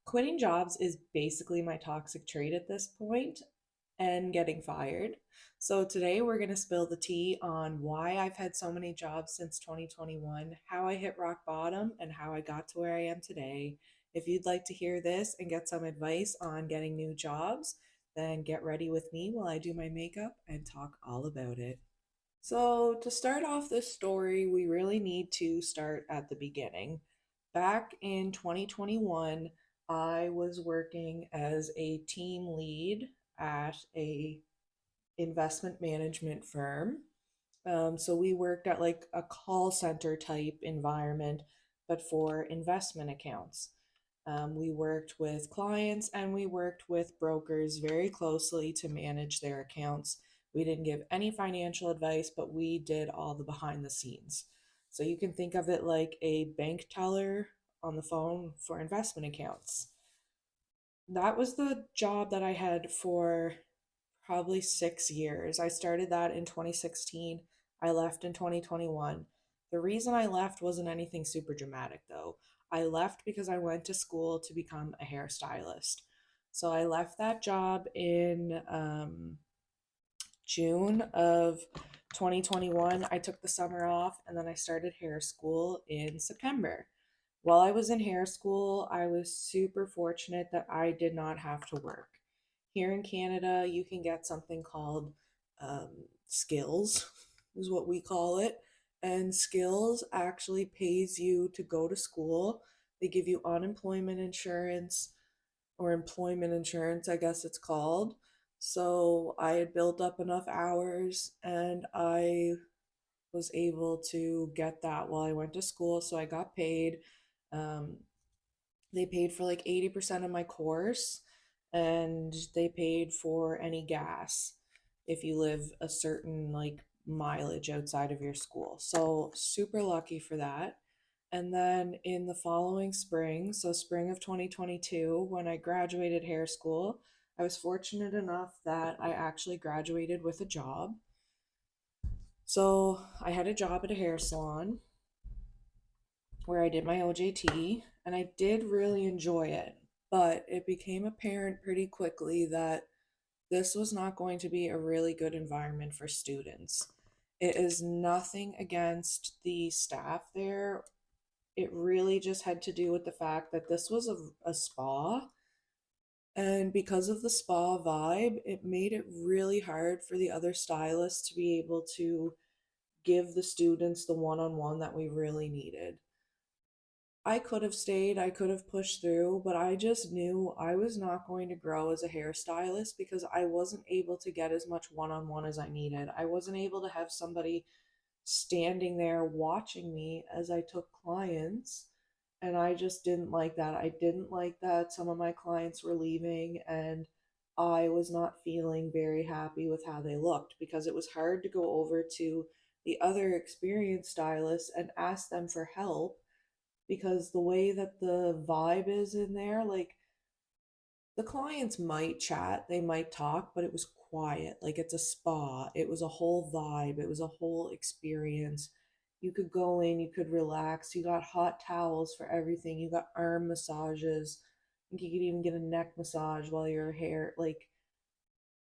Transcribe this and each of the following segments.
Quitting jobs is basically my toxic trait at this point and getting fired. So today we're going to spill the tea on why I've had so many jobs since 2021, how I hit rock bottom, and how I got to where I am today. If you'd like to hear this and get some advice on getting new jobs, then get ready with me while I do my makeup and talk all about it. So, to start off this story, we really need to start at the beginning. Back in 2021, I was working as a team lead at a investment management firm. So we worked at like a call center type environment, but for investment accounts. We worked with clients and we worked with brokers very closely to manage their accounts. We didn't give any financial advice, but we did all the behind the scenes. So you can think of it like a bank teller on the phone for investment accounts. That was the job that I had for probably 6 years. I started that in 2016. I left in 2021. The reason I left wasn't anything super dramatic, though. I left because I went to school to become a hairstylist. So I left that job in June of 2021. I took the summer off and then I started hair school in September. While I was in hair school, I was super fortunate that I did not have to work. Here in Canada, you can get something called um, skills, is what we call it. And skills actually pays you to go to school. They give you unemployment insurance or employment insurance, I guess it's called. So I had built up enough hours and I was able to get that while I went to school. So I got paid. Um, they paid for like 80% of my course and they paid for any gas if you live a certain like mileage outside of your school. So super lucky for that. And then in the following spring, so spring of 2022, when I graduated hair school, I was fortunate enough that I actually graduated with a job. So I had a job at a hair salon where I did my OJT, and I did really enjoy it. But it became apparent pretty quickly that this was not going to be a really good environment for students. It is nothing against the staff there. It really just had to do with the fact that this was a spa. And because of the spa vibe, it made it really hard for the other stylists to be able to give the students the one on one that we really needed. I could have stayed, I could have pushed through, but I just knew I was not going to grow as a hairstylist because I wasn't able to get as much one on one as I needed. I wasn't able to have somebody standing there watching me as I took clients. And I just didn't like that. I didn't like that some of my clients were leaving and I was not feeling very happy with how they looked because it was hard to go over to the other experienced stylists and ask them for help because the way that the vibe is in there, like the clients might chat, they might talk, but it was quiet. Like it's a spa. It was a whole vibe. It was a whole experience. You could go in, you could relax. You got hot towels for everything. You got arm massages. I think you could even get a neck massage while your hair like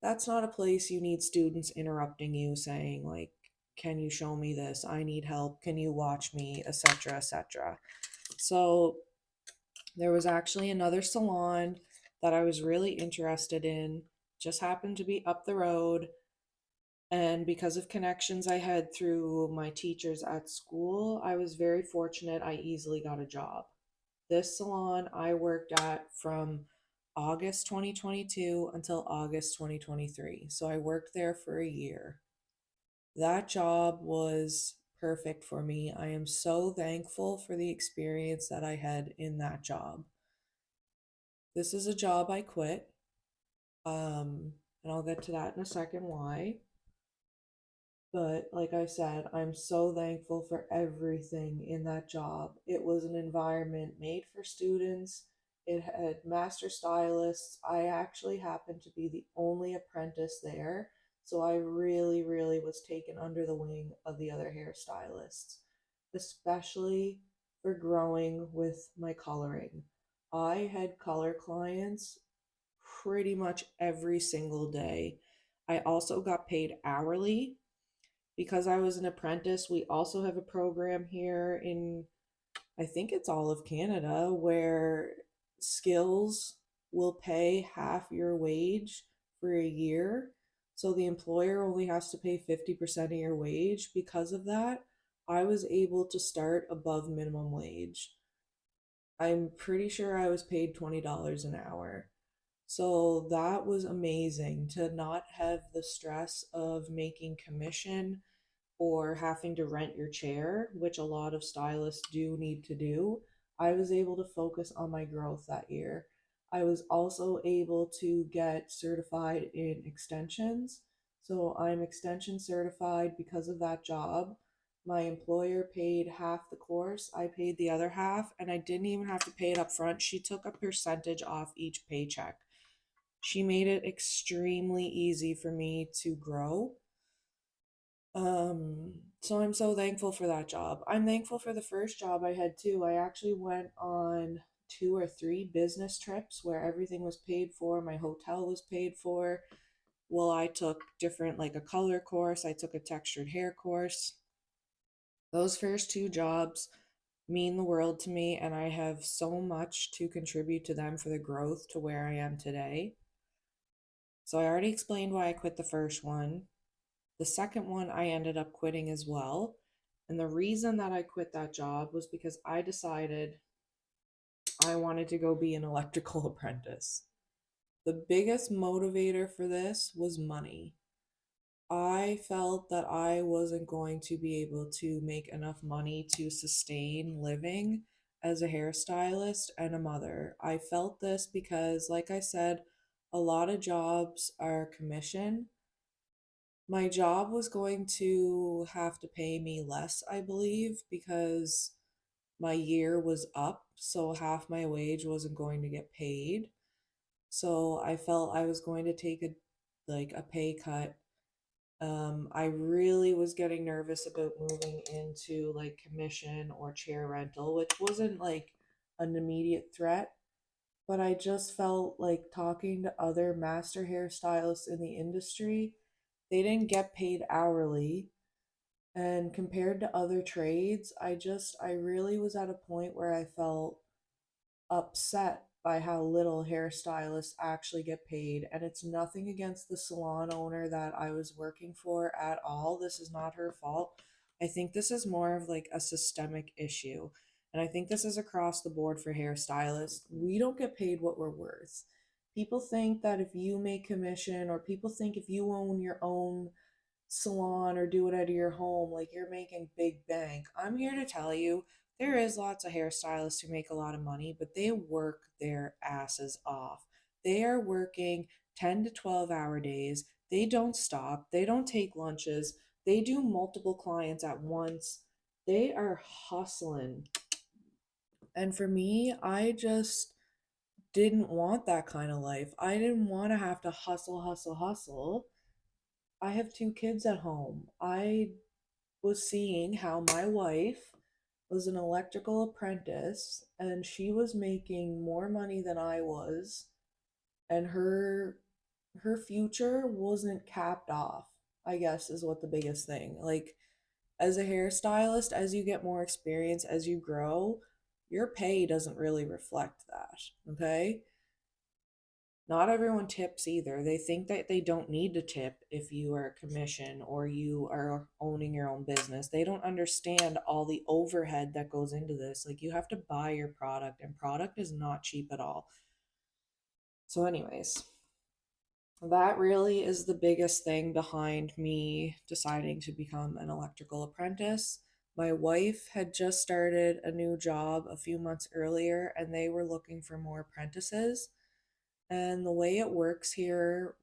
that's not a place you need students interrupting you saying like can you show me this? I need help. Can you watch me, etc., etc. So there was actually another salon that I was really interested in, just happened to be up the road. And because of connections I had through my teachers at school, I was very fortunate. I easily got a job. This salon I worked at from August 2022 until August 2023. So I worked there for a year. That job was perfect for me. I am so thankful for the experience that I had in that job. This is a job I quit. And I'll get to that in a second why. But like I said, I'm so thankful for everything in that job. It was an environment made for students. It had master stylists. I actually happened to be the only apprentice there. So I really, really was taken under the wing of the other hairstylists, especially for growing with my coloring. I had color clients pretty much every single day. I also got paid hourly because I was an apprentice. We also have a program here in, I think it's all of Canada, where skills will pay half your wage for a year. So the employer only has to pay 50% of your wage. Because of that, I was able to start above minimum wage. I'm pretty sure I was paid $20 an hour. So that was amazing to not have the stress of making commission or having to rent your chair, which a lot of stylists do need to do. I was able to focus on my growth that year. I was also able to get certified in extensions. So I'm extension certified because of that job. My employer paid half the course, I paid the other half, and I didn't even have to pay it up front. She took a percentage off each paycheck. She made it extremely easy for me to grow. So I'm so thankful for that job. I'm thankful for the first job I had too. I actually went on two or three business trips where everything was paid for, my hotel was paid for. Well, I took different, like a color course, I took a textured hair course. Those first two jobs mean the world to me, and I have so much to contribute to them for the growth to where I am today. So I already explained why I quit the first one. The second one I ended up quitting as well. And the reason that I quit that job was because I decided I wanted to go be an electrical apprentice. The biggest motivator for this was money. I felt that I wasn't going to be able to make enough money to sustain living as a hairstylist and a mother. I felt this because, like I said, a lot of jobs are commission. My job was going to have to pay me less, I believe, because my year was up, so half my wage wasn't going to get paid. So I felt I was going to take a pay cut. I really was getting nervous about moving into like commission or chair rental, which wasn't like an immediate threat, but I just felt like talking to other master hairstylists in the industry, they didn't get paid hourly. And compared to other trades, I really was at a point where I felt upset by how little hairstylists actually get paid. And it's nothing against the salon owner that I was working for at all. This is not her fault. I think this is more of like a systemic issue. And I think this is across the board for hairstylists. We don't get paid what we're worth. People think that if you make commission, or people think if you own your own salon or do it out of your home, like you're making big bank. I'm here to tell you there is lots of hairstylists who make a lot of money, but they work their asses off. They are working 10 to 12-hour days. They don't stop. They don't take lunches. They do multiple clients at once. They are hustling. And for me, I just didn't want that kind of life. I didn't want to have to hustle, hustle, hustle. I have two kids at home. I was seeing how my wife was an electrical apprentice and she was making more money than I was, and her future wasn't capped off, I guess is what the biggest thing. Like as a hairstylist, as you get more experience, as you grow, your pay doesn't really reflect that, okay? Not everyone tips either. They think that they don't need to tip if you are a commission or you are owning your own business. They don't understand all the overhead that goes into this. Like you have to buy your product, and product is not cheap at all. So, anyways, that really is the biggest thing behind me deciding to become an electrical apprentice. My wife had just started a new job a few months earlier, and they were looking for more apprentices. And the way it works here,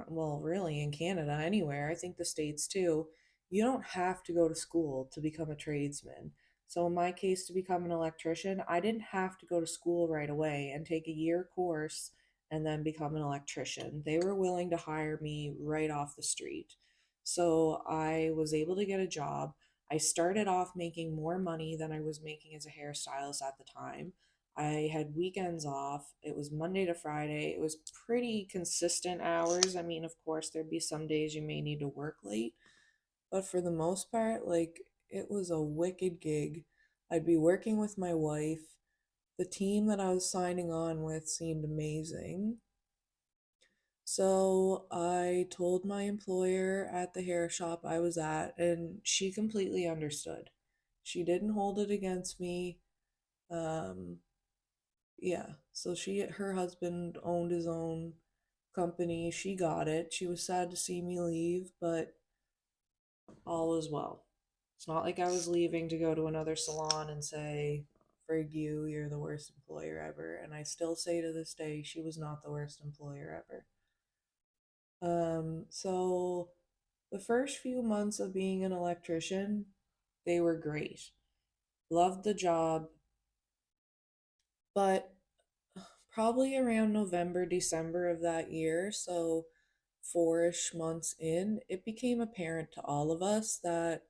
well, really in Canada, anywhere, I think the States too, you don't have to go to school to become a tradesman. So, in my case, to become an electrician, I didn't have to go to school right away and take a year course and then become an electrician. They were willing to hire me right off the street. So, I was able to get a job. I started off making more money than I was making as a hairstylist at the time. I had weekends off. It was Monday to Friday. It was pretty consistent hours. I mean, of course, there'd be some days you may need to work late, but for the most part, like, it was a wicked gig. I'd be working with my wife. The team that I was signing on with seemed amazing. So I told my employer at the hair shop I was at, and she completely understood. She didn't hold it against me. Um, yeah, so her husband owned his own company. She got it. She was sad to see me leave, but all is well. It's not like I was leaving to go to another salon and say, "Frig you, you're the worst employer ever." And I still say to this day, she was not the worst employer ever. So the first few months of being an electrician, they were great. Loved the job, but probably around November, December of that year, so 4-ish months in, it became apparent to all of us that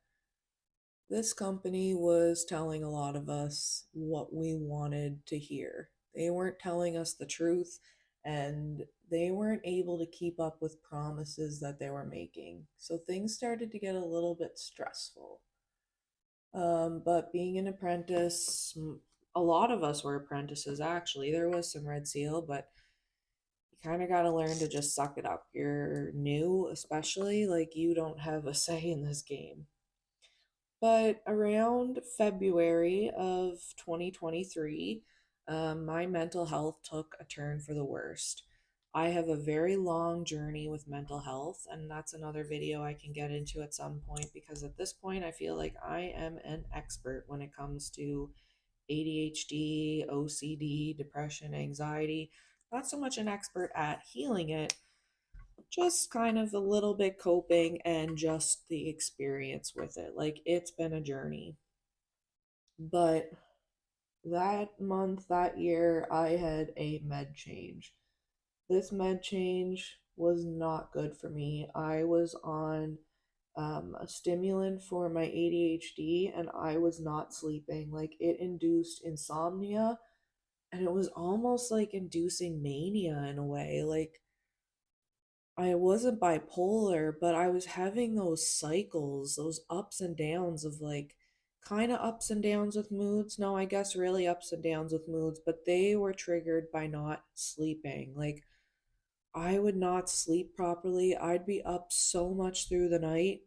this company was telling a lot of us what we wanted to hear. They weren't telling us the truth, and they weren't able to keep up with promises that they were making. So things started to get a little bit stressful. But being an apprentice, a lot of us were apprentices actually. There was some Red Seal, but you kind of got to learn to just suck it up. You're new, especially, like, you don't have a say in this game. But around February of 2023, my mental health took a turn for the worst. I have a very long journey with mental health, and that's another video I can get into at some point because at this point, I feel like I am an expert when it comes to ADHD, OCD, depression, anxiety. Not so much an expert at healing it, just kind of a little bit coping and just the experience with it. Like, it's been a journey. But that month, that year, I had a med change. This med change was not good for me. I was on a stimulant for my ADHD and I was not sleeping. Like, it induced insomnia and it was almost like inducing mania in a way. Like, I wasn't bipolar, but I was having those cycles, those ups and downs of, like, kind of ups and downs with moods. No, I guess really ups and downs with moods, but they were triggered by not sleeping. Like, I would not sleep properly. I'd be up so much through the night.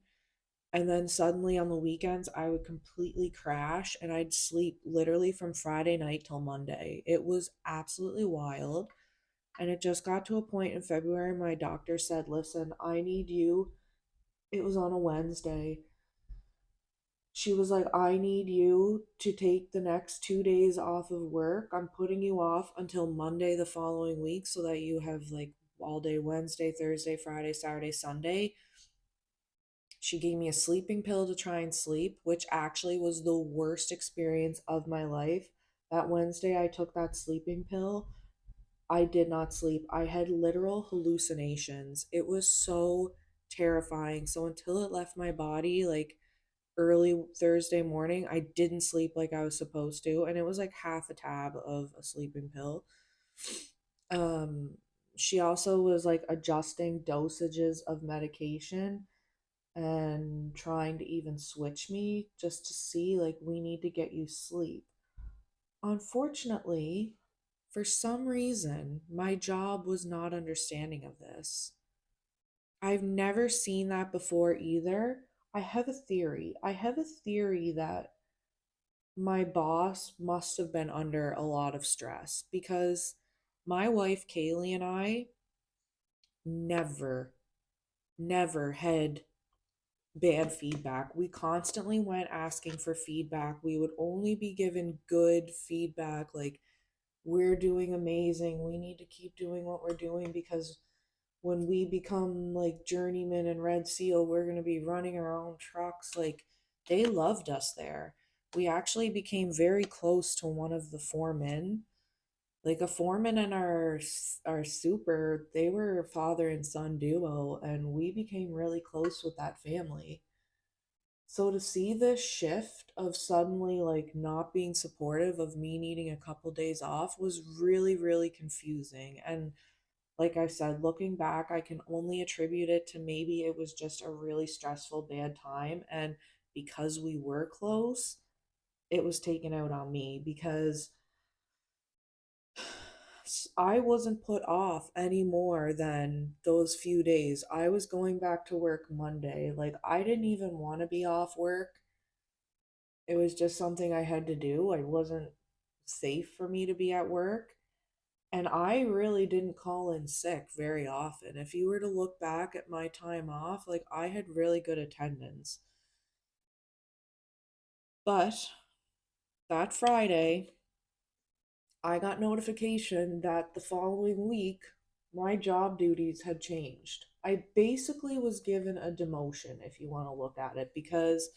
And then suddenly on the weekends, I would completely crash and I'd sleep literally from Friday night till Monday. It was absolutely wild. And it just got to a point in February, my doctor said, "Listen, I need you." It was on a Wednesday. She was like, "I need you to take the next 2 days off of work. I'm putting you off until Monday the following week so that you have, like, all day Wednesday, Thursday, Friday, Saturday, Sunday." She gave me a sleeping pill to try and sleep, which actually was the worst experience of my life. That Wednesday, I took that sleeping pill. I did not sleep. I had literal hallucinations. It was so terrifying. So until it left my body, like, early Thursday morning, I didn't sleep like I was supposed to. And it was like half a tab of a sleeping pill. Um, she also was like adjusting dosages of medication and trying to even switch me just to see, like, we need to get you sleep. Unfortunately, for some reason, my job was not understanding of this. I've never seen that before either. I have a theory. I have a theory that my boss must have been under a lot of stress because my wife, Kaylee, and I never, never had bad feedback. We constantly went asking for feedback. We would only be given good feedback, like, "We're doing amazing. We need to keep doing what we're doing because when we become like journeyman and Red Seal, we're going to be running our own trucks." Like, they loved us there. We actually became very close to one of the foremen. Like, a foreman and our super, they were father and son duo, and we became really close with that family. So to see this shift of suddenly like not being supportive of me needing a couple days off was really, really confusing. And like I said, looking back, I can only attribute it to maybe it was just a really stressful, bad time. And because we were close, it was taken out on me because I wasn't put off any more than those few days. I was going back to work Monday. Like, I didn't even want to be off work. It was just something I had to do. I wasn't safe for me to be at work. And I really didn't call in sick very often. If you were to look back at my time off, like I had really good attendance. But that Friday, I got notification that the following week my job duties had changed. I basically was given a demotion, if you want to look at it, because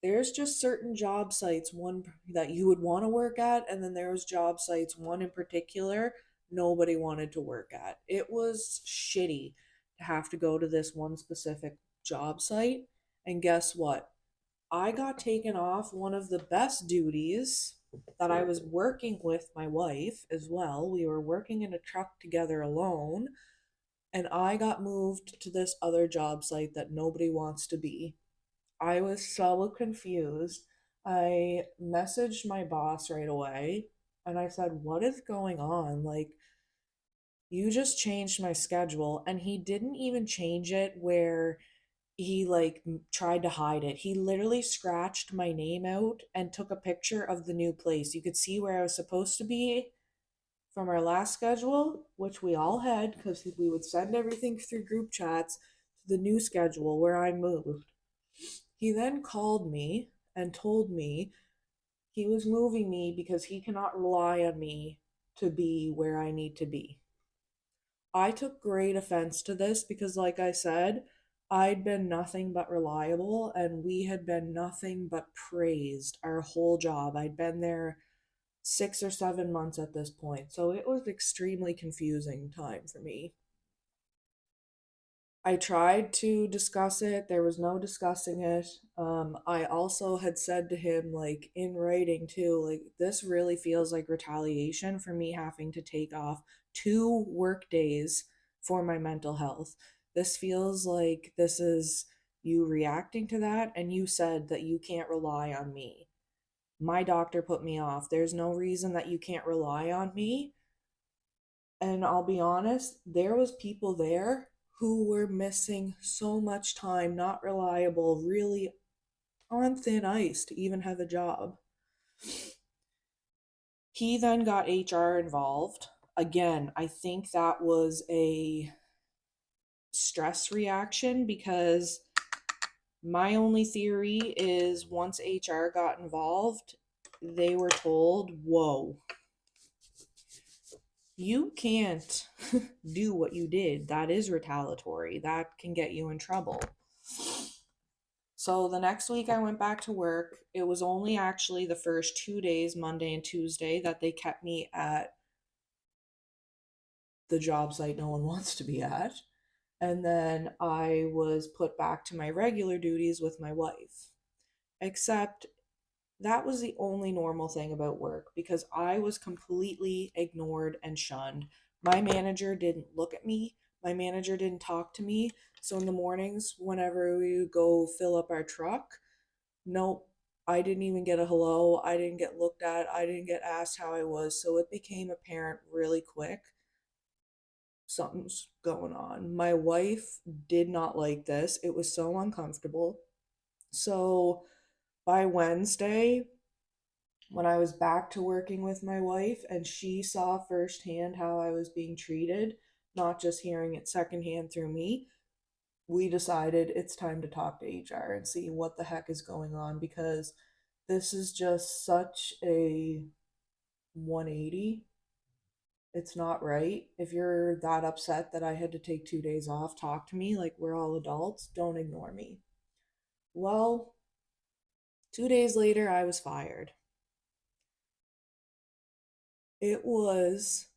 there's just certain job sites, one that you would want to work at, and then there was job sites, one in particular, nobody wanted to work at. It was shitty to have to go to this one specific job site. And guess what? I got taken off one of the best duties that I was working with my wife as well. We were working in a truck together alone, and I got moved to this other job site that nobody wants to be. I was so confused. I messaged my boss right away and I said, "What is going on? Like, you just changed my schedule." And he didn't even change it where he like tried to hide it. He literally scratched my name out and took a picture of the new place. You could see where I was supposed to be from our last schedule, which we all had because we would send everything through group chats, to the new schedule where I moved. He then called me and told me he was moving me because he cannot rely on me to be where I need to be. I took great offense to this because, like I said, I'd been nothing but reliable and we had been nothing but praised our whole job. I'd been there 6 or 7 months at this point, so it was extremely confusing time for me. I tried to discuss it. There was no discussing it. I also had said to him, like in writing too, like this really feels like retaliation for me having to take off 2 work days for my mental health. This feels like this is you reacting to that, and you said that you can't rely on me. My doctor put me off. There's no reason that you can't rely on me. And I'll be honest, there was people there who were missing so much time, not reliable, really on thin ice to even have a job. He then got HR involved. Again, I think that was a stress reaction because my only theory is once HR got involved, they were told, whoa, you can't do what you did. That is retaliatory. That can get you in trouble. So the next week I went back to work. It was only actually the first 2 days, Monday and Tuesday, that they kept me at the job site no one wants to be at. And then I was put back to my regular duties with my wife. Except that was the only normal thing about work because I was completely ignored and shunned. My manager didn't look at me. My manager didn't talk to me. So in the mornings, whenever we would go fill up our truck, nope, I didn't even get a hello. I didn't get looked at. I didn't get asked how I was. So it became apparent really quick something's going on. My wife did not like this. It was so uncomfortable. So by Wednesday, when I was back to working with my wife and she saw firsthand how I was being treated, not just hearing it secondhand through me, we decided it's time to talk to HR and see what the heck is going on because this is just such a 180. It's not right. If you're that upset that I had to take 2 days off, talk to me like we're all adults. Don't ignore me. Well, 2 days later, I was fired. It was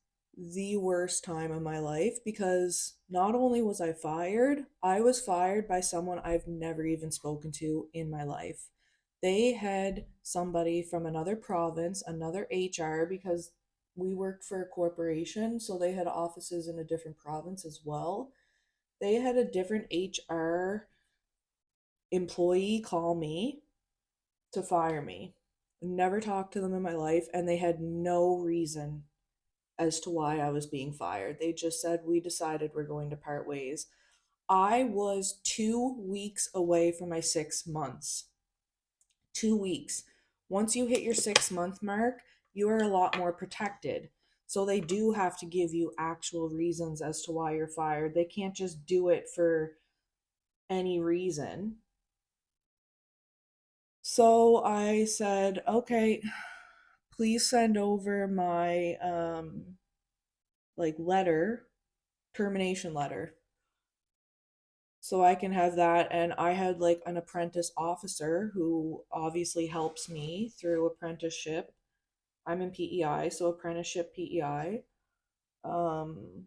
the worst time of my life because not only was I was fired by someone I've never even spoken to in my life. They had somebody from another province, another HR, because we worked for a corporation, so they had offices in a different province as well. They had a different HR employee call me to fire me. Never talked to them in my life, and they had no reason as to why I was being fired. They just said, "We decided we're going to part ways." I was 2 weeks away from my 6 months. 2 weeks. Once you hit your 6 month mark, you are a lot more protected. So they do have to give you actual reasons as to why you're fired. They can't just do it for any reason. So I said, okay, please send over my like letter, termination letter, so I can have that. And I had like an apprentice officer who obviously helps me through apprenticeship. I'm in PEI, so apprenticeship PEI. Um,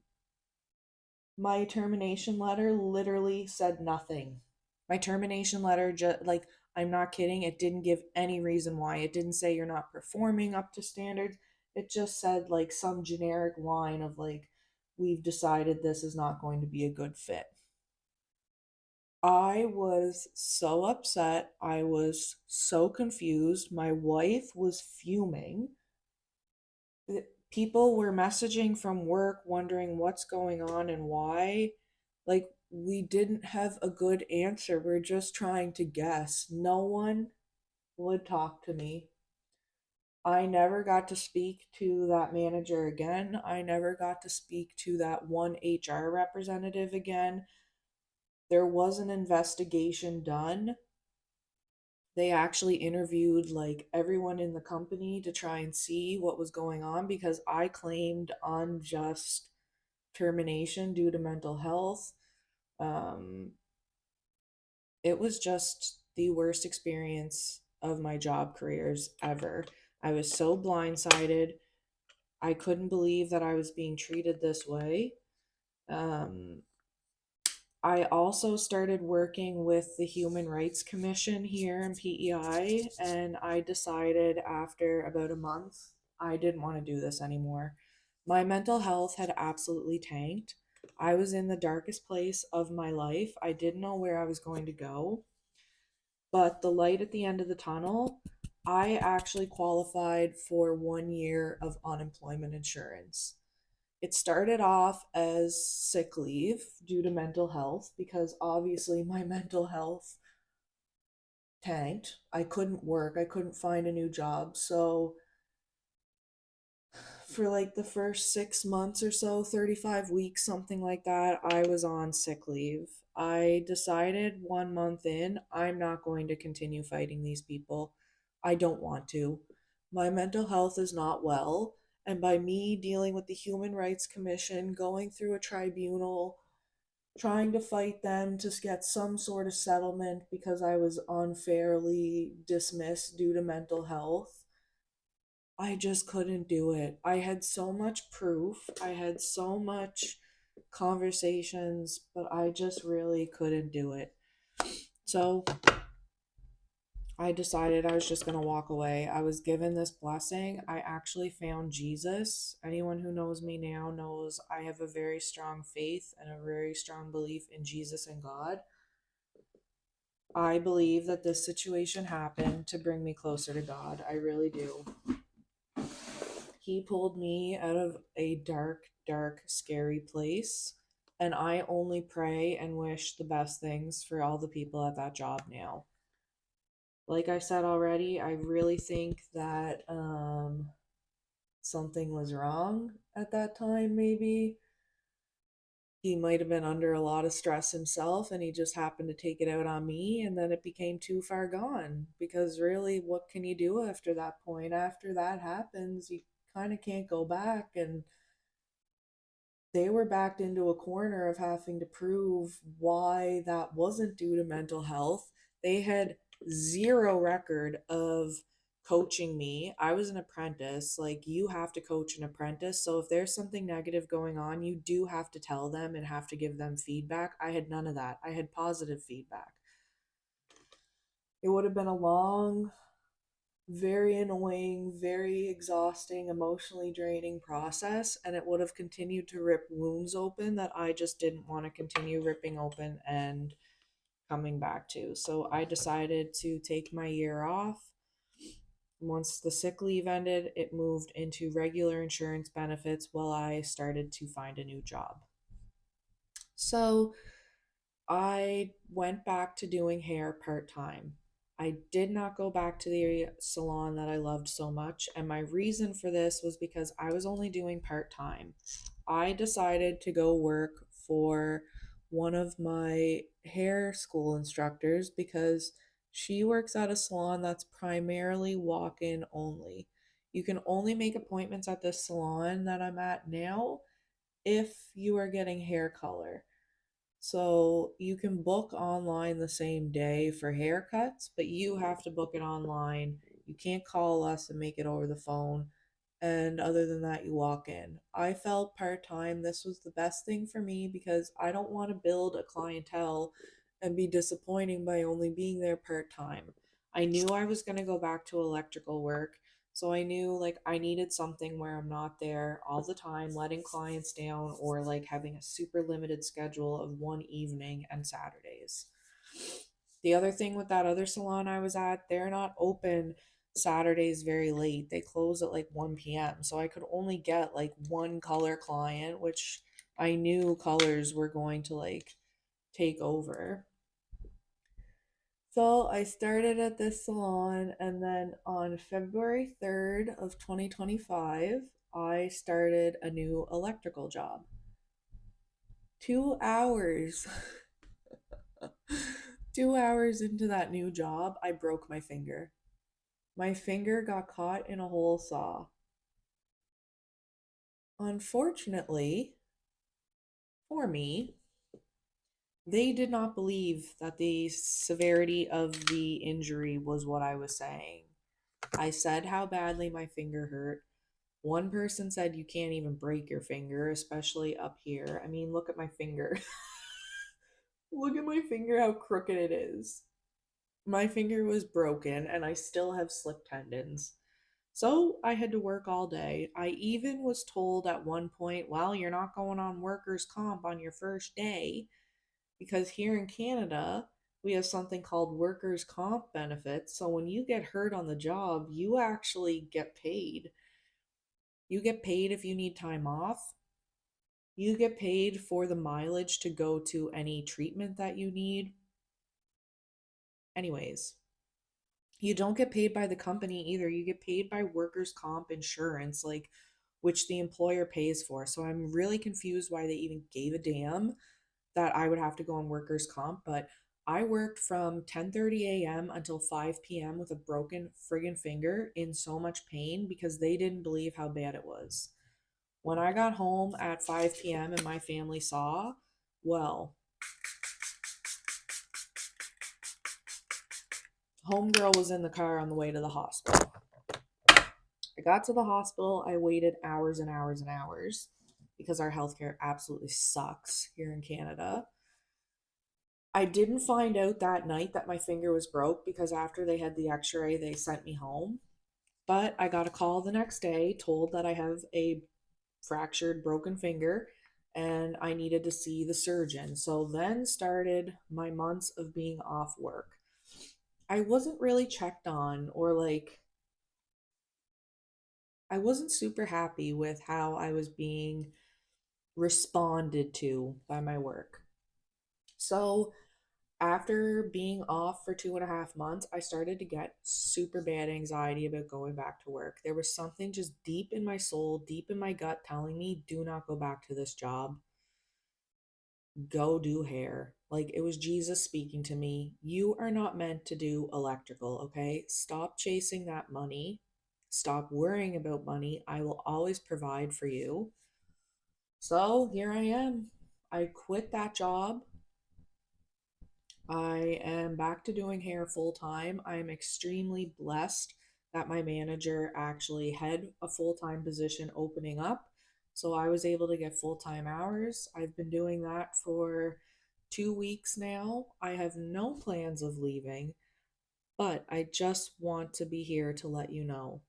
my termination letter literally said nothing. My termination letter just like, I'm not kidding, it didn't give any reason why. It didn't say you're not performing up to standards. It just said like some generic line of like, we've decided this is not going to be a good fit. I was so upset. I was so confused. My wife was fuming. People were messaging from work wondering what's going on and why. Like, we didn't have a good answer. We're just trying to guess. No one would talk to me. I never got to speak to that manager again. I never got to speak to that one HR representative again. There was an investigation done. They actually interviewed like everyone in the company to try and see what was going on because I claimed unjust termination due to mental health. Um, it was just the worst experience of my job careers ever. I was so blindsided. I couldn't believe that I was being treated this way. Um, I also started working with the Human Rights Commission here in PEI, and I decided after about a month I didn't want to do this anymore. My mental health had absolutely tanked. I was in the darkest place of my life. I didn't know where I was going to go, but the light at the end of the tunnel, I actually qualified for 1 year of unemployment insurance. It started off as sick leave due to mental health because obviously my mental health tanked. I couldn't work, I couldn't find a new job. So, for like the first 6 months or so, 35 weeks, something like that, I was on sick leave. I decided 1 month in, I'm not going to continue fighting these people. I don't want to. My mental health is not well. And by me dealing with the Human Rights Commission, going through a tribunal, trying to fight them to get some sort of settlement because I was unfairly dismissed due to mental health, I just couldn't do it. I had so much proof, I had so much conversations, but I just really couldn't do it. So I decided I was just going to walk away. I was given this blessing. I actually found Jesus. Anyone who knows me now knows I have a very strong faith and a very strong belief in Jesus and God. I believe that this situation happened to bring me closer to God. I really do. He pulled me out of a dark, dark, scary place. And I only pray and wish the best things for all the people at that job now. Like I said already, I really think that something was wrong at that time, maybe. He might have been under a lot of stress himself and he just happened to take it out on me, and then it became too far gone because really, what can you do after that point? After that happens, you kind of can't go back. And they were backed into a corner of having to prove why that wasn't due to mental health. They had zero record of coaching me. I was an apprentice. Like, you have to coach an apprentice. So if there's something negative going on, you do have to tell them and have to give them feedback. I had none of that. I had positive feedback. It would have been a long, very annoying, very exhausting, emotionally draining process, and it would have continued to rip wounds open that I just didn't want to continue ripping open and coming back to. So I decided to take my year off. Once the sick leave ended, it moved into regular insurance benefits while I started to find a new job. So I went back to doing hair part time. I did not go back to the salon that I loved so much, and my reason for this was because I was only doing part time. I decided to go work for one of my hair school instructors because she works at a salon that's primarily walk in only. You can only make appointments at this salon that I'm at now if you are getting hair color. So you can book online the same day for haircuts, but you have to book it online. You can't call us and make it over the phone. And other than that, you walk in. I felt part time this was the best thing for me because I don't want to build a clientele and be disappointing by only being there part time. I knew I was going to go back to electrical work. So I knew like I needed something where I'm not there all the time, letting clients down, or like having a super limited schedule of one evening and Saturdays. The other thing with that other salon I was at, they're not open Saturdays very late. They close at like 1 p.m. So I could only get like one color client, which I knew colors were going to like take over. So I started at this salon, and then on February 3rd of 2025, I started a new electrical job. 2 hours. 2 hours into that new job, I broke my finger. My finger got caught in a hole saw. Unfortunately for me, they did not believe that the severity of the injury was what I was saying. I said how badly my finger hurt. One person said you can't even break your finger, especially up here. I mean, look at my finger. Look at my finger, how crooked it is. My finger was broken and I still have slip tendons. So I had to work all day. I even was told at one point, well, you're not going on workers' comp on your first day because here in Canada, we have something called workers' comp benefits. So when you get hurt on the job, you actually get paid. You get paid if you need time off. You get paid for the mileage to go to any treatment that you need. Anyways, you don't get paid by the company either. You get paid by workers' comp insurance, like which the employer pays for. So I'm really confused why they even gave a damn that I would have to go on workers' comp. But I worked from 10:30 a.m. until 5 p.m. with a broken friggin' finger in so much pain because they didn't believe how bad it was. When I got home at 5 p.m. and my family saw, well, homegirl was in the car on the way to the hospital. I got to the hospital. I waited hours and hours and hours because our healthcare absolutely sucks here in Canada. I didn't find out that night that my finger was broke because after they had the x-ray, they sent me home. But I got a call the next day told that I have a fractured, broken finger and I needed to see the surgeon. So then started my months of being off work. I wasn't really checked on or like I wasn't super happy with how I was being responded to by my work. So, after being off for 2.5 months, I started to get super bad anxiety about going back to work. There was something just deep in my soul, deep in my gut telling me, do not go back to this job. Go do hair. Like it was Jesus speaking to me. You are not meant to do electrical, okay? Stop chasing that money. Stop worrying about money. I will always provide for you. So here I am. I quit that job. I am back to doing hair full time. I am extremely blessed that my manager actually had a full time position opening up. So I was able to get full time hours. I've been doing that for 2 weeks now. I have no plans of leaving, but I just want to be here to let you know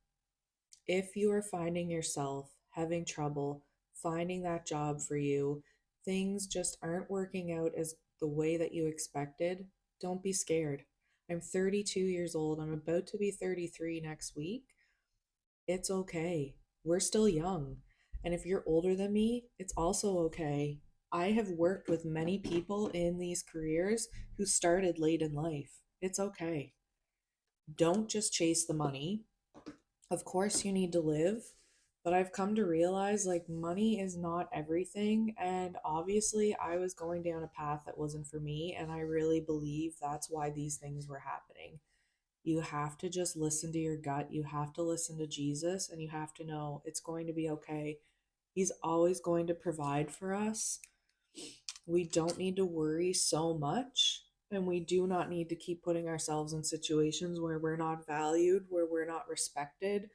if you are finding yourself having trouble finding that job for you, things just aren't working out as the way that you expected, don't be scared. I'm 32 years old. I'm about to be 33 next week. It's okay. We're still young. And if you're older than me, it's also okay. I have worked with many people in these careers who started late in life. It's okay. Don't just chase the money. Of course, you need to live, but I've come to realize like money is not everything. And obviously, I was going down a path that wasn't for me. And I really believe that's why these things were happening. You have to just listen to your gut. You have to listen to Jesus, and you have to know it's going to be okay. He's always going to provide for us. We don't need to worry so much. And we do not need to keep putting ourselves in situations where we're not valued, where we're not respected,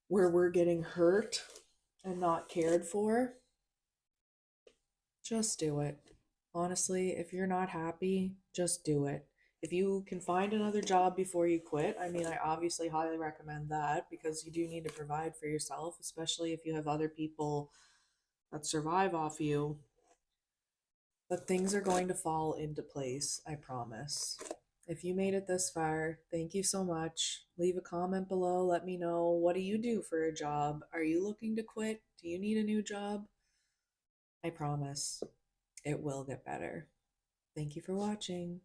where we're getting hurt and not cared for. Just do it. Honestly, if you're not happy, just do it. If you can find another job before you quit, I mean, I obviously highly recommend that because you do need to provide for yourself, especially if you have other people that survive off you. But things are going to fall into place, I promise. If you made it this far, thank you so much. Leave a comment below. Let me know, what do you do for a job? Are you looking to quit? Do you need a new job? I promise it will get better. Thank you for watching.